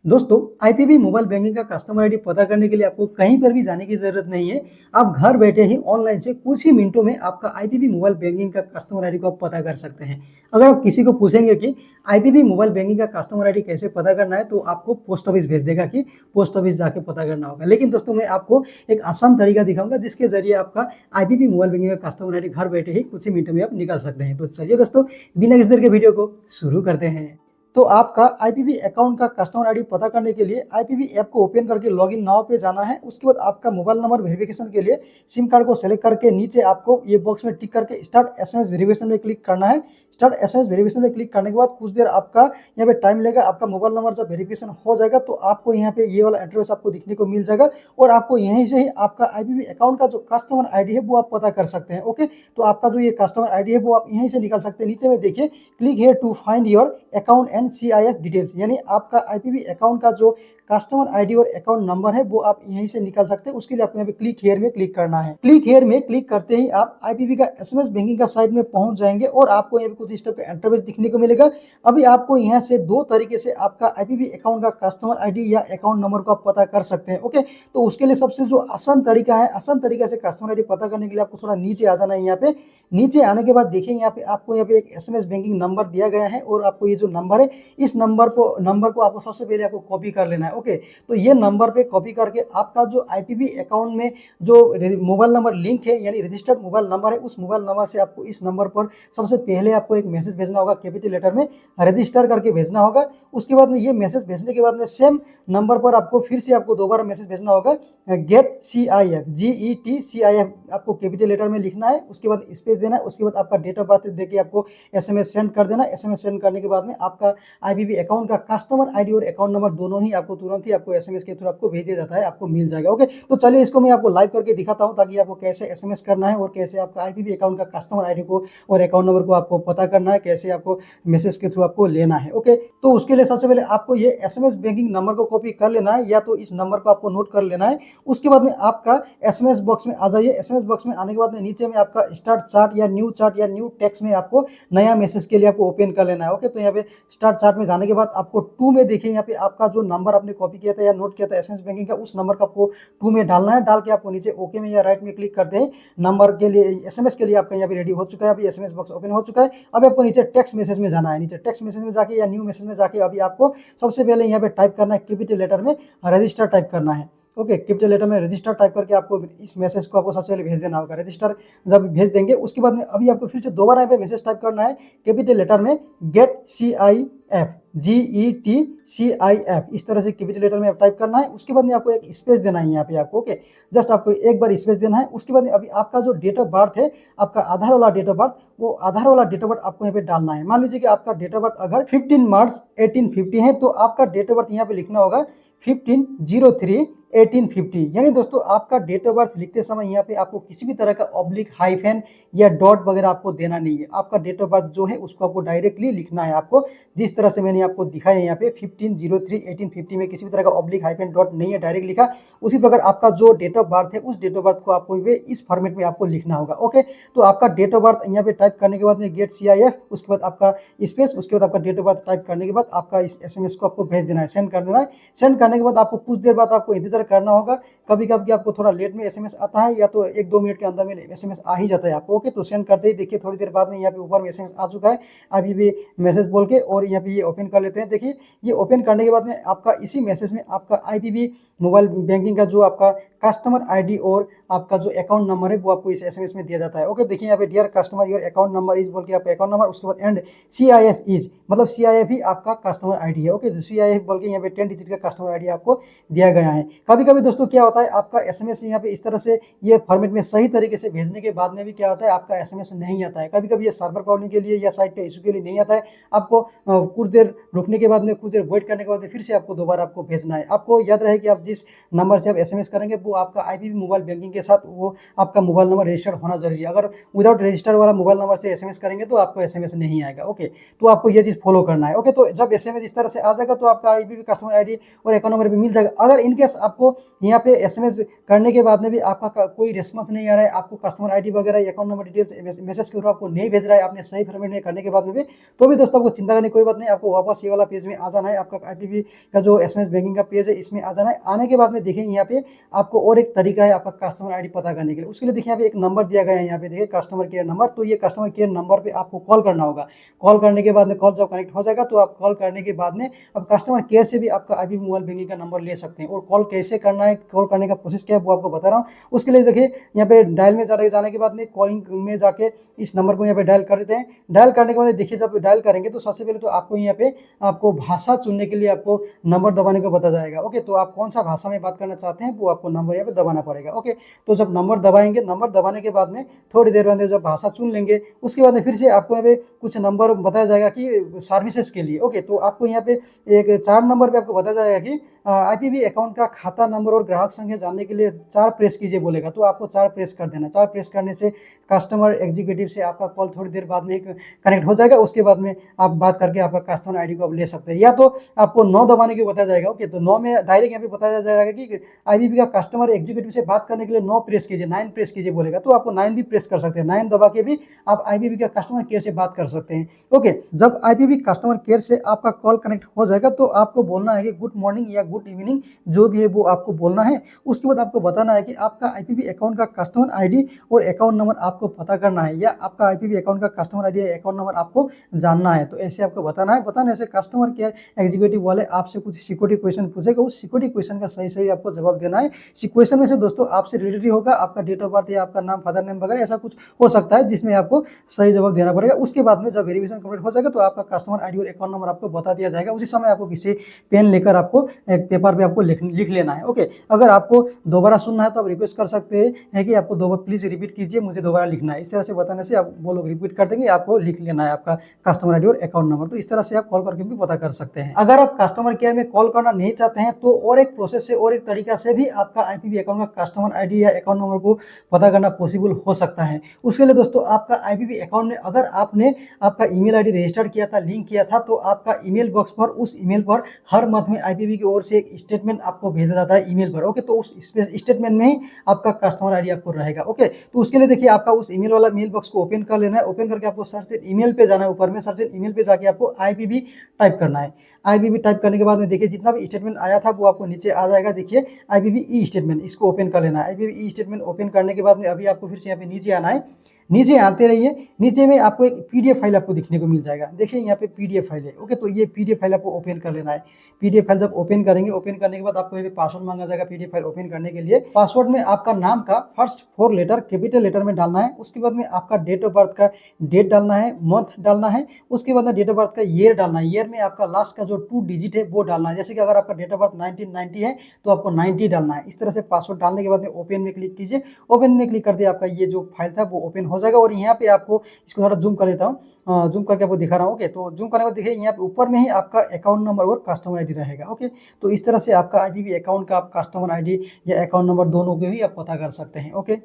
दोस्तों, IPB mobile banking का customer ID पता करने के लिए आपको कहीं पर भी जाने की जरूरत नहीं है। आप घर बैठे ही ऑनलाइन से कुछ ही मिनटों में आपका आईपीबी मोबाइल बैंकिंग का कस्टमर आईडी को आप पता कर सकते हैं। अगर आप किसी को पूछेंगे कि आईपीबी मोबाइल बैंकिंग का कस्टमर आईडी कैसे पता करना है, तो आपको पोस्ट ऑफिस भेज देगा कि पोस्ट ऑफिस जाके पता करना होगा। लेकिन दोस्तों, मैं आपको एक आसान तरीका दिखाऊंगा जिसके जरिए आपका आईपीबी मोबाइल बैंकिंग का कस्टमर आईडी घर बैठे ही कुछ ही मिनटों में आप निकाल सकते हैं। तो चलिए दोस्तों, बिना किसी देर के वीडियो को शुरू करते हैं। तो आपका आईपीबी अकाउंट का कस्टमर आईडी पता करने के लिए आईपीबी ऐप को ओपन करके लॉगिन नाउ पे जाना है। उसके बाद आपका मोबाइल नंबर वेरिफिकेशन के लिए सिम कार्ड को सेलेक्ट करके नीचे आपको ये बॉक्स में टिक करके स्टार्ट एसएमएस वेरिफिकेशन में क्लिक करना है। स्टार्ट एसएमएस वेरिफिकेशन में क्लिक करने के बाद कुछ देर आपका यहाँ पे टाइम लेगा। आपका मोबाइल नंबर जब वेरिफिकेशन हो जाएगा तो आपको यहाँ पे ये वाला एड्रेस आपको दिखने को मिल जाएगा और आपको यहीं से ही आपका आईपीबी अकाउंट का जो कस्टमर आईडी है वो आप पता कर सकते हैं। ओके, तो आपका जो ये कस्टमर आईडी है वो आप यहीं से निकाल सकते हैं। नीचे में देखिए, click here to find your account and CIF details, यानी आपका आईपीबी अकाउंट का जो कस्टमर आईडी और अकाउंट नंबर है वो आप यहीं से निकाल सकते हैं। उसके लिए आपको यहाँ पे क्लिक हियर में क्लिक करना है। क्लिक हियर में क्लिक करते ही आप आईपीबी का एसएमएस बैंकिंग का साइट में पहुंच जाएंगे और आपको यहाँ पे कुछ इस टाइप का इंटरफेस दिखने को मिलेगा। अभी आपको यहाँ से दो तरीके से आपका आईपीबी अकाउंट का कस्टमर आईडी या अकाउंट नंबर को आप पता कर सकते हैं। ओके, तो उसके लिए सबसे जो आसान तरीका है, आसान तरीके से कस्टमर आईडी पता करने के लिए आपको थोड़ा नीचे आ जाना है। यहाँ पे नीचे आने के बाद देखिए, यहाँ पे आपको यहाँ पे एक एसएमएस बैंकिंग नंबर दिया गया है और आपको ये जो नंबर है, इस नंबर को आपको सबसे पहले आपको कॉपी कर लेना है। ओके, तो ये नंबर पे कॉपी करके आपका जो आईपीबी अकाउंट में जो मोबाइल नंबर लिंक है यानी रजिस्टर्ड मोबाइल नंबर है, उस मोबाइल नंबर से आपको इस नंबर पर सबसे पहले आपको एक मैसेज भेजना होगा, कैपिटल लेटर में रजिस्टर करके भेजना होगा। उसके बाद में ये मैसेज भेजने के बाद में सेम नंबर पर आपको फिर से आपको दोबारा मैसेज भेजना होगा, गेट CIF, GET CIF आपको कैपिटल लेटर में लिखना है। उसके बाद स्पेस देना है। उसके बाद आपका डेट ऑफ बर्थ देके आपको एसएमएस सेंड कर देना। एसएमएस सेंड करने के बाद में आपका आईपीबी अकाउंट का कस्टमर आईडी और अकाउंट नंबर दोनों ही आपको तुरंत ही आपको एसएमएस के थ्रू आपको भेज दिया जाता है, आपको मिल जाएगा। ओके, तो चलिए इसको मैं आपको लाइव करके दिखाता हूं ताकि आपको कैसे एसएमएस करना है और कैसे आपका आईपीबी अकाउंट का कस्टमर आईडी को और अकाउंट नंबर को आपको पता करना है, कैसे आपको मैसेज के थ्रू आपको लेना है। ओके, तो उसके लिए सबसे पहले आपको ये एसएमएस बैंकिंग नंबर को कॉपी कर लेना है या तो इस नंबर को आपको नोट कर लेना है। उसके बाद में आपका एसएमएस बॉक्स में आ जाइए। एसएमएस बॉक्स में आने के बाद में नीचे में आपका स्टार्ट चार्ट या न्यू टेक्स्ट में आपको नया मैसेज के लिए आपको ओपन कर लेना है। ओके, तो यहाँ पे स्टार्ट चार्ट में जाने के बाद आपको 2 में देखिए, यहाँ पे आपका जो नंबर आपने कॉपी किया था या नोट किया था एसएमएस बैंकिंग का, उस नंबर का आपको 2 में डालना है। डाल के आपको नीचे ओके में या राइट में क्लिक करते हैं। नंबर के लिए एसएमएस के लिए आपका यहाँ पे रेडी हो चुका है। अभी एसएमएस बॉक्स ओपन हो चुका है। अभी आपको नीचे टेक्स्ट मैसेज में जाना है। नीचे टेक्स्ट मैसेज में जाके या न्यू मैसेज में जाके अभी आपको सबसे पहले यहाँ पे टाइप करना है, कैपिटल लेटर में रजिस्टर टाइप करना है। ओके, कैपिटल लेटर में रजिस्टर टाइप करके आपको इस मैसेज को आपको सबसे पहले भेज देना होगा। रजिस्टर जब भेज देंगे उसके बाद में अभी आपको फिर से दोबारा यहाँ पे मैसेज टाइप करना है, कैपिटल लेटर में गेट CIF, GET CIF, इस तरह से कैपिटल लेटर में टाइप करना है। उसके बाद में आपको एक स्पेस देना है यहाँ पे आपको। ओके, जस्ट आपको एक बार स्पेस देना है। उसके बाद में अभी आपका जो डेट ऑफ बर्थ है, आपका आधार वाला डेट ऑफ बर्थ, वो आधार वाला डेट ऑफ बर्थ आपको यहाँ पे डालना है। मान लीजिए कि आपका डेट ऑफ बर्थ अगर 15 मार्च 1850 है तो आपका डेट ऑफ बर्थ यहाँ पे लिखना होगा 15/03/1850। यानी दोस्तों, आपका डेट ऑफ बर्थ लिखते समय यहाँ पे आपको किसी भी तरह का ऑब्लिक, हाइफन या डॉट वगैरह आपको देना नहीं है। आपका डेट ऑफ बर्थ जो है उसको आपको डायरेक्टली लिखना है। आपको जिस तरह से मैंने आपको दिखाया है यहाँ पे 15/03/1850 में किसी भी तरह का ऑब्लिक, हाइफन, डॉट नहीं है, डायरेक्ट लिखा। उसी प्रकार आपका जो डेट ऑफ बर्थ है उस डेट ऑफ बर्थ को आपको इस फॉर्मेट में आपको लिखना होगा। ओके, तो आपका डेट ऑफ बर्थ यहाँ पे टाइप करने के बाद में गेट CIF, उसके बाद आपका स्पेस, उसके बाद आपका डेट ऑफ बर्थ टाइप करने के बाद आपका इस एसएमएस को आपको भेज देना है, सेंड कर देना है। सेंड करने के बाद आपको कुछ देर बाद आपको इंतजार करना होगा। कभी कभी आपको थोड़ा लेट में एसएमएस आता है या तो 1-2 मिनट के अंदर में एसएमएस आ ही जाता है आपको। ओके, तो सेंड करते ही देखिए थोड़ी देर बाद में यहाँ पे ऊपर में एसएमएस आ चुका है। अभी भी मैसेज बोल के और यहाँ पे ये ओपन कर लेते हैं। देखिए, ये ओपन करने के बाद में आपका इसी मैसेज में आपका आईपीबी मोबाइल बैंकिंग का जो आपका कस्टमर आईडी और आपका जो अकाउंट नंबर है वो आपको इस एसएमएस में दिया जाता है। ओके, देखिए यहाँ पे dear customer your account number is बोल के आपका अकाउंट नंबर, उसके बाद एंड CIF इज, मतलब CIF ही आपका कस्टमर आईडी है। ओके, CIF बोल के यहाँ पे 10 डिजिट का कस्टमर आईडी आपको दिया गया है। कभी कभी दोस्तों क्या होता है, आपका एसएमएस यहाँ पे इस तरह से ये फॉर्मेट में सही तरीके से भेजने के बाद में भी क्या होता है, आपका एसएमएस नहीं आता है। कभी कभी ये सर्वर प्रॉब्लम के लिए या साइट के इशू के लिए नहीं आता है। आपको कुछ देर रुकने के बाद में, कुछ देर वेट करने के बाद में फिर से आपको दोबारा आपको भेजना है। आपको याद रहे कि आप जिस नंबर से आप एसएमएस करेंगे वो आपका आईपीबी मोबाइल बैंकिंग के साथ वो आपका मोबाइल नंबर रजिस्टर्ड होना जरूरी है। अगर विदाउट रजिस्टर वाला मोबाइल नंबर से एसएमएस करेंगे तो आपको एसएमएस नहीं आएगा। ओके, तो आपको ये चीज़ फॉलो करना है। ओके, तो जब एसएमएस इस तरह से आ जाएगा तो आपका आईपीबी कस्टमर आईडी और अकाउंट नंबर भी मिल जाएगा। अगर इनकेस आप आपको यहाँ पे SMS करने के बाद में भी आपका कोई रिस्पॉन्स नहीं आ रहा है, आपको कस्टमर आईडी वगैरह अकाउंट नंबर डिटेल्स मैसेज के थ्रू आपको नहीं भेज रहा है, आपने सही फॉर्मेट में करने के बाद में भी, तो भी दोस्तों आपको चिंता करने की कोई बात नहीं, आपको वापस ये वाला पेज में आ जाना है। आपका IPP का जो SMS बैंकिंग का पेज है इसमें आ जाना है। आने के बाद में देखिए यहाँ पे आपको और एक तरीका है आपका कस्टमर आईडी पता करने के लिए। उसके लिए देखिए यहाँ पे एक नंबर दिया गया है, यहाँ पे देखिए कस्टमर केयर नंबर। तो ये कस्टमर केयर नंबर पे आपको कॉल करना होगा। कॉल करने के बाद में कॉल जब कनेक्ट हो जाएगा तो आप कॉल करने के बाद में अब कस्टमर केयर से भी आपका IPP मोबाइल बैंकिंग का नंबर ले सकते हैं। और कॉल कैसे करना है, कॉल करने का प्रोसेस क्या है वो आपको बता रहा हूँ। उसके लिए देखिए यहाँ पे डायल में जाने के बाद में कॉलिंग में जाके इस नंबर को यहाँ पे डायल कर देते हैं। डायल करने के बाद देखिए जब डायल करेंगे तो सबसे पहले तो आपको यहाँ पे आपको भाषा चुनने के लिए आपको नंबर दबाने को बताया जाएगा। ओके, तो आप कौन सा भाषा में बात करना चाहते हैं वो आपको नंबर यहाँ पे दबाना पड़ेगा। ओके, तो जब नंबर दबाएंगे, नंबर दबाने के बाद में थोड़ी देर बाद जब भाषा चुन लेंगे उसके बाद में फिर से आपको यहाँ पे कुछ नंबर बताया जाएगा कि सर्विसेज के लिए। ओके, तो आपको यहाँ पे एक 4 नंबर पे आपको बताया जाएगा कि IPP अकाउंट का खाता नंबर और ग्राहक संख्या जानने के लिए 4 प्रेस कीजिए बोलेगा। तो आपको 4 प्रेस कर देना। 4 प्रेस करने से कस्टमर एग्जीक्यूटिव से आपका कॉल थोड़ी देर बाद में कनेक्ट हो जाएगा। उसके बाद में आप बात करके आपका कस्टमर आईडी को आप ले सकते हैं। या तो आपको 9 दबाने के बताया जाएगा। ओके, तो 9 में डायरेक्ट यहाँ पे बताया जाएगा कि IPP का कस्टमर एग्जीक्यूटिव से बात करने के लिए 9 प्रेस कीजिए, 9 प्रेस कीजिए बोलेगा। तो आपको 9 भी प्रेस कर सकते हैं। 9 दबा के भी आप IPP का कस्टमर केयर से बात कर सकते हैं। ओके, जब IPP कस्टमर केयर से आपका कॉल कनेक्ट हो जाएगा तो आपको बोलना है कि गुड मॉर्निंग या गुड इवनिंग जो भी है वो आपको बोलना है। उसके बाद आपको बताना है कि आपका IPP अकाउंट का कस्टमर आईडी और अकाउंट नंबर आपको पता करना है, या आपका IPP अकाउंट का कस्टमर आईडी या अकाउंट नंबर आपको जानना है। तो ऐसे आपको बताना है। बताने से कस्टमर केयर एग्जीक्यूटिव वाले आपसे कुछ सिक्योरिटी क्वेश्चन पूछेगा। उस सिक्योरिटी क्वेश्चन का सही सही आपको जवाब देना है। क्वेश्चन में से दोस्तों आपसे रिलेटेड होगा, आपका डेट ऑफ बर्थ या आपका नाम, फादर नेम वगैरह ऐसा कुछ हो सकता है जिसमें आपको सही जवाब देना पड़ेगा। उसके बाद में जब वेरिफिकेशन कंप्लीट हो जाएगा तो आपका कस्टमर आईडी और अकाउंट नंबर आपको बता दिया जाएगा। उसी समय आपको किसी पेन लेकर आपको एक पेपर पे आपको लिख लेना है। ओके, अगर आपको दोबारा सुनना है तो आप रिक्वेस्ट कर सकते हैं कि आपको दोबारा प्लीज रिपीट कीजिए, मुझे दोबारा लिखना है। इस तरह से बताने से आप वो लोग रिपीट कर देंगे, आपको लिख लेना है आपका कस्टमर आईडी और अकाउंट नंबर। तो इस तरह से आप कॉल करके भी पता कर सकते हैं। अगर आप कस्टमर केयर में कॉल करना नहीं चाहते हैं तो और एक प्रोसेस से और एक तरीका से भी आपका IPP अकाउंट का कस्टमर आईडी या अकाउंट नंबर को पता करना पॉसिबल हो सकता है। उसके लिए दोस्तों आपका IPP अकाउंट में अगर आपने आपका ईमेल आईडी रजिस्टर्ड किया था, लिंक किया था, तो आपका ईमेल बॉक्स पर उस ईमेल पर हर मंथ में IPP की ओर से एक स्टेटमेंट आपको भेजा जाता है ईमेल पर। ओके, तो उस स्टेटमेंट में ही आपका कस्टमर आईडी आपको रहेगा। ओके, तो उसके लिए देखिए आपका उस ईमेल वाला मेल बॉक्स को ओपन कर लेना है। ओपन करके आपको सर्च ईमेल पे जाना है। ऊपर में सर्च ईमेल पे जाके आपको IPP टाइप करना है। IPP टाइप करने के बाद में देखिए जितना भी स्टेटमेंट आया था वो आपको नीचे आ जाएगा। देखिए IPP ई स्टेटमेंट, इसको ओपन कर लेना है। IPP ई स्टेटमेंट ओपन करने के बाद में अभी आपको फिर से यहाँ पे नीचे आना है। नीचे आते रहिए। नीचे में आपको एक PDF फाइल आपको दिखने को मिल जाएगा। देखिए यहाँ पे PDF फाइल है। ओके, तो ये PDF फाइल आपको ओपन कर लेना है। PDF फाइल जब ओपन करेंगे, ओपन करने के बाद आपको ये पासवर्ड मांगा जाएगा PDF फाइल ओपन करने के लिए। पासवर्ड में आपका नाम का फर्स्ट 4 लेटर कैपिटल लेटर में डालना है। उसके बाद में आपका डेट ऑफ बर्थ का डेट डालना है, मंथ डालना है। उसके बाद में डेट ऑफ बर्थ का ईयर डालना है। ईयर में आपका लास्ट का जो 2 डिजिट है वो डालना है। जैसे कि अगर आपका डेट ऑफ बर्थ 1990 है तो आपको 90 डालना है। इस तरह से पासवर्ड डालने के बाद में ओपन में क्लिक कीजिए। ओपन में क्लिक कर दिया, आपका ये जो फाइल था वो ओपन हो जाएगा। और यहाँ पे आपको इसको थोड़ा जूम कर देता हूँ, जूम करके आपको दिखा रहा हूँ। ओके, तो जूम करने के बाद देखिए यहाँ पे ऊपर में ही आपका अकाउंट नंबर और कस्टमर आईडी रहेगा। ओके, तो इस तरह से आपका IPP अकाउंट का कस्टमर आईडी या अकाउंट नंबर दोनों को ही आप पता कर सकते हैं। ओके।